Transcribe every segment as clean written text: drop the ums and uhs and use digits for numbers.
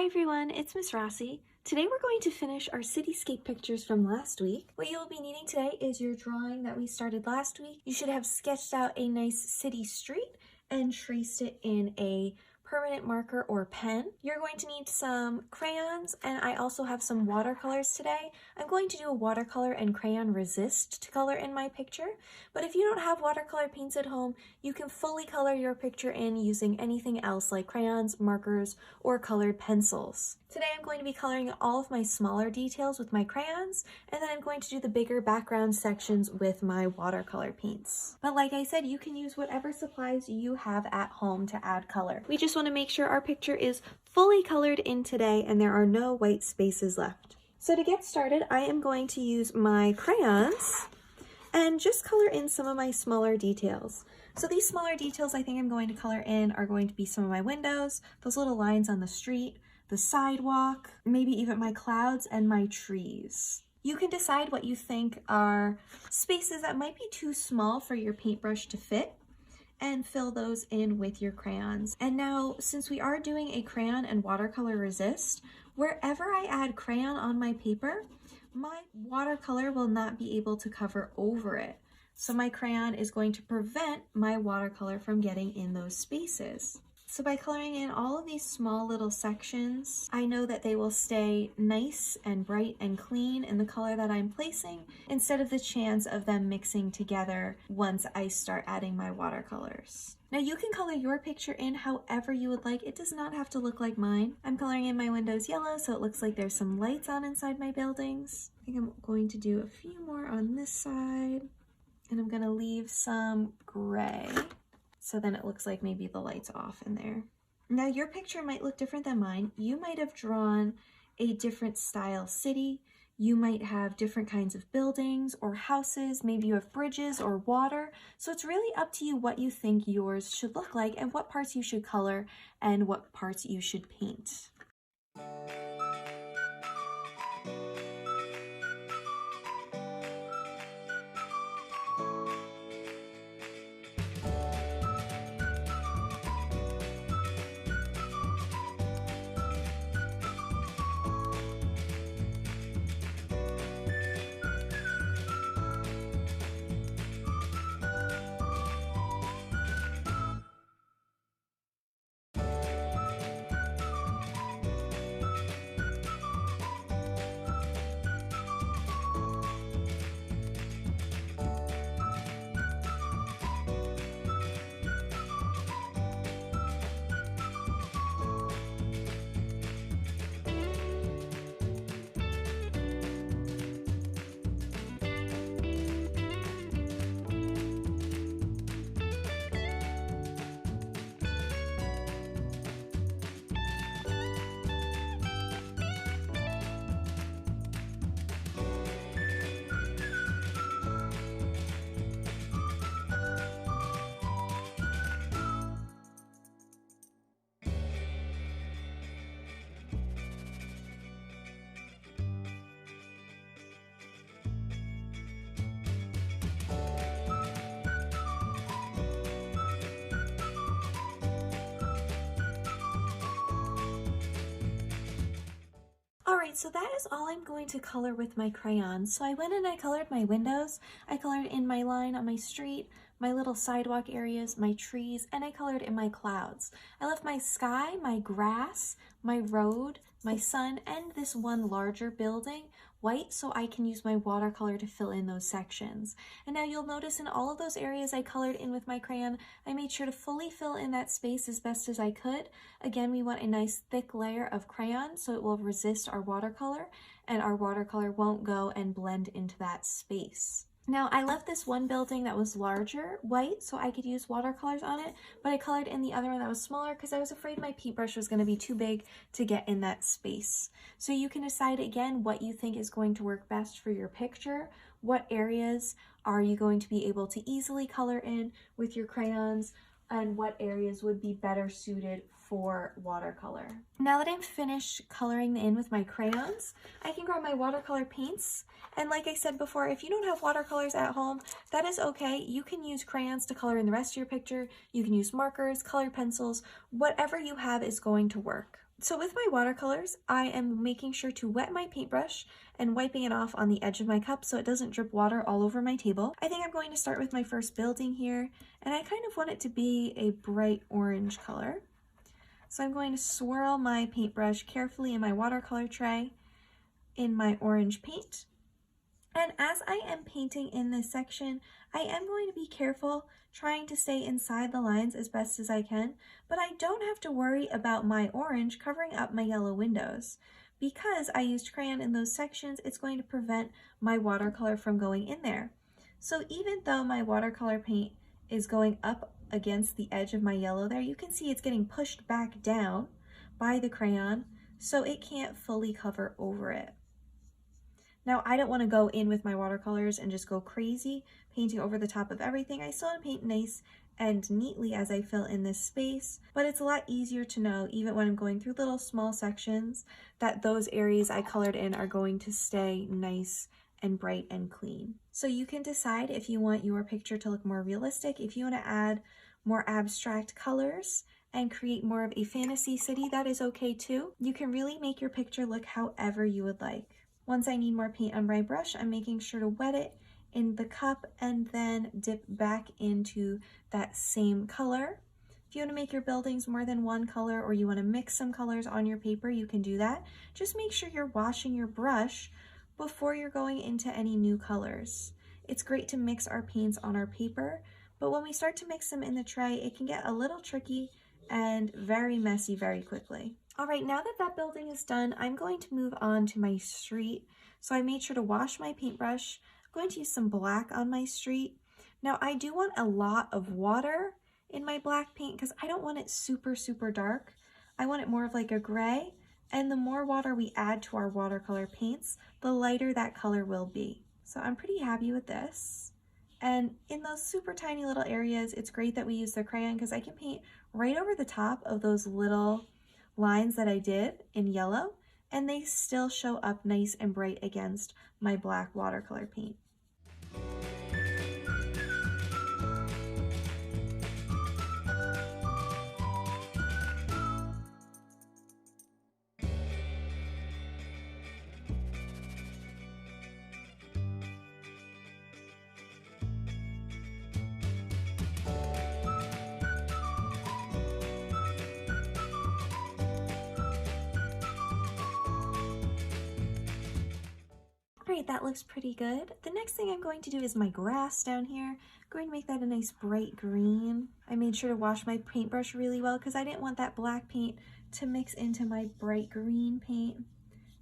Hi everyone, it's Miss Rossi. Today we're going to finish our cityscape pictures from last week. What you will be needing today is your drawing that we started last week. You should have sketched out a nice city street and traced it in a permanent marker or pen. You're going to need some crayons, and I also have some watercolors today. I'm going to do a watercolor and crayon resist to color in my picture, but if you don't have watercolor paints at home, you can fully color your picture in using anything else like crayons, markers, or colored pencils. Today I'm going to be coloring all of my smaller details with my crayons, and then I'm going to do the bigger background sections with my watercolor paints. But like I said, you can use whatever supplies you have at home to add color. We just want to make sure our picture is fully colored in today and there are no white spaces left. So to get started, I am going to use my crayons and just color in some of my smaller details. So these smaller details I think I'm going to color in are going to be some of my windows, those little lines on the street, the sidewalk, maybe even my clouds and my trees. You can decide what you think are spaces that might be too small for your paintbrush to fit and fill those in with your crayons. And now, since we are doing a crayon and watercolor resist, wherever I add crayon on my paper, my watercolor will not be able to cover over it. So my crayon is going to prevent my watercolor from getting in those spaces. So by coloring in all of these small little sections, I know that they will stay nice and bright and clean in the color that I'm placing, instead of the chance of them mixing together once I start adding my watercolors. Now you can color your picture in however you would like. It does not have to look like mine. I'm coloring in my windows yellow so it looks like there's some lights on inside my buildings. I think I'm going to do a few more on this side, and I'm gonna leave some gray. So then it looks like maybe the light's off in there. Now your picture might look different than mine. You might have drawn a different style city. You might have different kinds of buildings or houses. Maybe you have bridges or water. So it's really up to you what you think yours should look like and what parts you should color and what parts you should paint. Alright, so that is all I'm going to color with my crayons. So I went and I colored my windows, I colored in my line on my street, my little sidewalk areas, my trees, and I colored in my clouds. I left my sky, my grass, my road, my sun, and this one larger building white so I can use my watercolor to fill in those sections. And now you'll notice in all of those areas I colored in with my crayon, I made sure to fully fill in that space as best as I could. Again, we want a nice thick layer of crayon so it will resist our watercolor and our watercolor won't go and blend into that space. Now I left this one building that was larger white so I could use watercolors on it, but I colored in the other one that was smaller because I was afraid my paintbrush was going to be too big to get in that space. So you can decide again what you think is going to work best for your picture. What areas are you going to be able to easily color in with your crayons, and what areas would be better suited for watercolor. Now that I'm finished coloring in with my crayons, I can grab my watercolor paints. And like I said before, if you don't have watercolors at home, that is okay. You can use crayons to color in the rest of your picture. You can use markers, colored pencils, whatever you have is going to work. So with my watercolors, I am making sure to wet my paintbrush and wiping it off on the edge of my cup so it doesn't drip water all over my table. I think I'm going to start with my first building here, and I kind of want it to be a bright orange color. So I'm going to swirl my paintbrush carefully in my watercolor tray in my orange paint. And as I am painting in this section, I am going to be careful trying to stay inside the lines as best as I can, but I don't have to worry about my orange covering up my yellow windows. Because I used crayon in those sections, it's going to prevent my watercolor from going in there. So even though my watercolor paint is going up against the edge of my yellow there, you can see it's getting pushed back down by the crayon, so it can't fully cover over it. Now, I don't want to go in with my watercolors and just go crazy painting over the top of everything. I still want to paint nice and neatly as I fill in this space, but it's a lot easier to know, even when I'm going through little small sections, that those areas I colored in are going to stay nice and bright and clean. So you can decide if you want your picture to look more realistic, if you want to add more abstract colors and create more of a fantasy city, that is okay too. You can really make your picture look however you would like. Once I need more paint on my brush, I'm making sure to wet it in the cup and then dip back into that same color. If you want to make your buildings more than one color or you want to mix some colors on your paper, you can do that. Just make sure you're washing your brush before you're going into any new colors. It's great to mix our paints on our paper, but when we start to mix them in the tray, it can get a little tricky and very messy very quickly. All right, now that that building is done, I'm going to move on to my street. So I made sure to wash my paintbrush. I'm going to use some black on my street. Now I do want a lot of water in my black paint because I don't want it super, super dark. I want it more of like a gray, and the more water we add to our watercolor paints, the lighter that color will be. So I'm pretty happy with this. And in those super tiny little areas, it's great that we use the crayon because I can paint right over the top of those little lines that I did in yellow, and they still show up nice and bright against my black watercolor paint. Great, that looks pretty good. The next thing I'm going to do is my grass down here. I'm going to make that a nice bright green. I made sure to wash my paintbrush really well because I didn't want that black paint to mix into my bright green paint.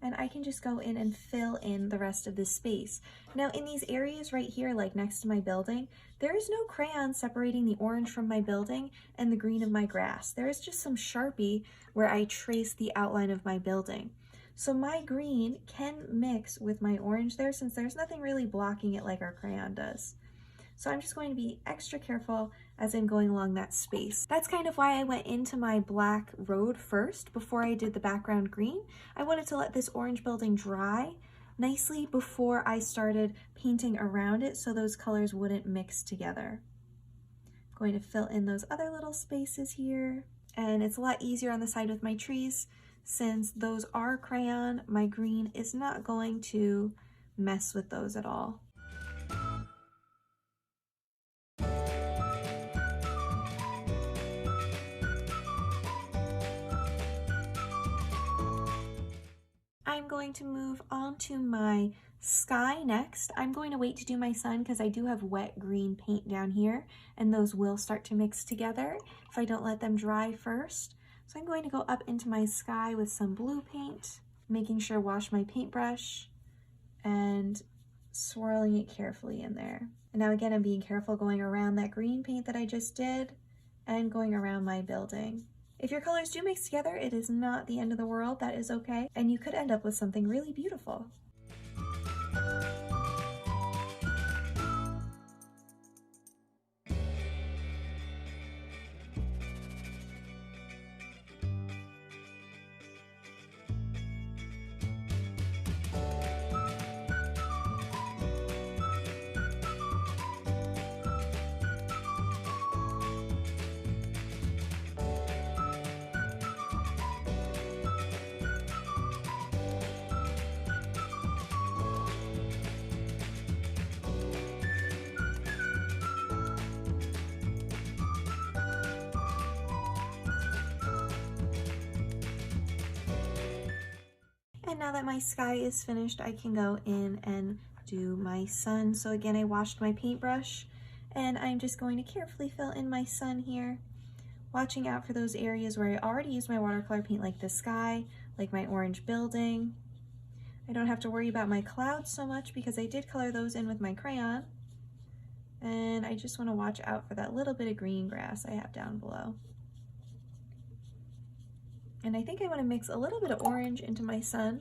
And I can just go in and fill in the rest of this space. Now in these areas right here, like next to my building, there is no crayon separating the orange from my building and the green of my grass. There is just some Sharpie where I trace the outline of my building. So my green can mix with my orange there since there's nothing really blocking it like our crayon does. So I'm just going to be extra careful as I'm going along that space. That's kind of why I went into my black road first before I did the background green. I wanted to let this orange building dry nicely before I started painting around it so those colors wouldn't mix together. I'm going to fill in those other little spaces here, and it's a lot easier on the side with my trees. Since those are crayon, my green is not going to mess with those at all. I'm going to move on to my sky next. I'm going to wait to do my sun because I do have wet green paint down here, and those will start to mix together if I don't let them dry first. So I'm going to go up into my sky with some blue paint, making sure to wash my paintbrush and swirling it carefully in there. And now again, I'm being careful going around that green paint that I just did and going around my building. If your colors do mix together, it is not the end of the world. That is okay. And you could end up with something really beautiful. And now that my sky is finished, I can go in and do my sun. So again, I washed my paintbrush and I'm just going to carefully fill in my sun here, watching out for those areas where I already used my watercolor paint, like the sky, like my orange building. I don't have to worry about my clouds so much because I did color those in with my crayon. And I just want to watch out for that little bit of green grass I have down below. And I think I want to mix a little bit of orange into my sun.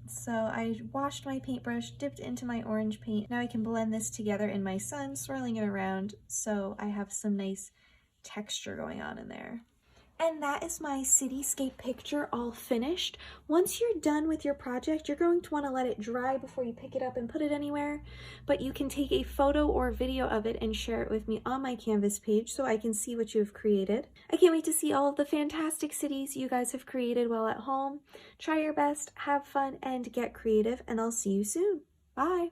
So I washed my paintbrush, dipped into my orange paint. Now I can blend this together in my sun, swirling it around so I have some nice texture going on in there. And that is my cityscape picture all finished. Once you're done with your project, you're going to want to let it dry before you pick it up and put it anywhere, but you can take a photo or video of it and share it with me on my Canvas page so I can see what you've created. I can't wait to see all of the fantastic cities you guys have created while at home. Try your best, have fun, and get creative, and I'll see you soon. Bye!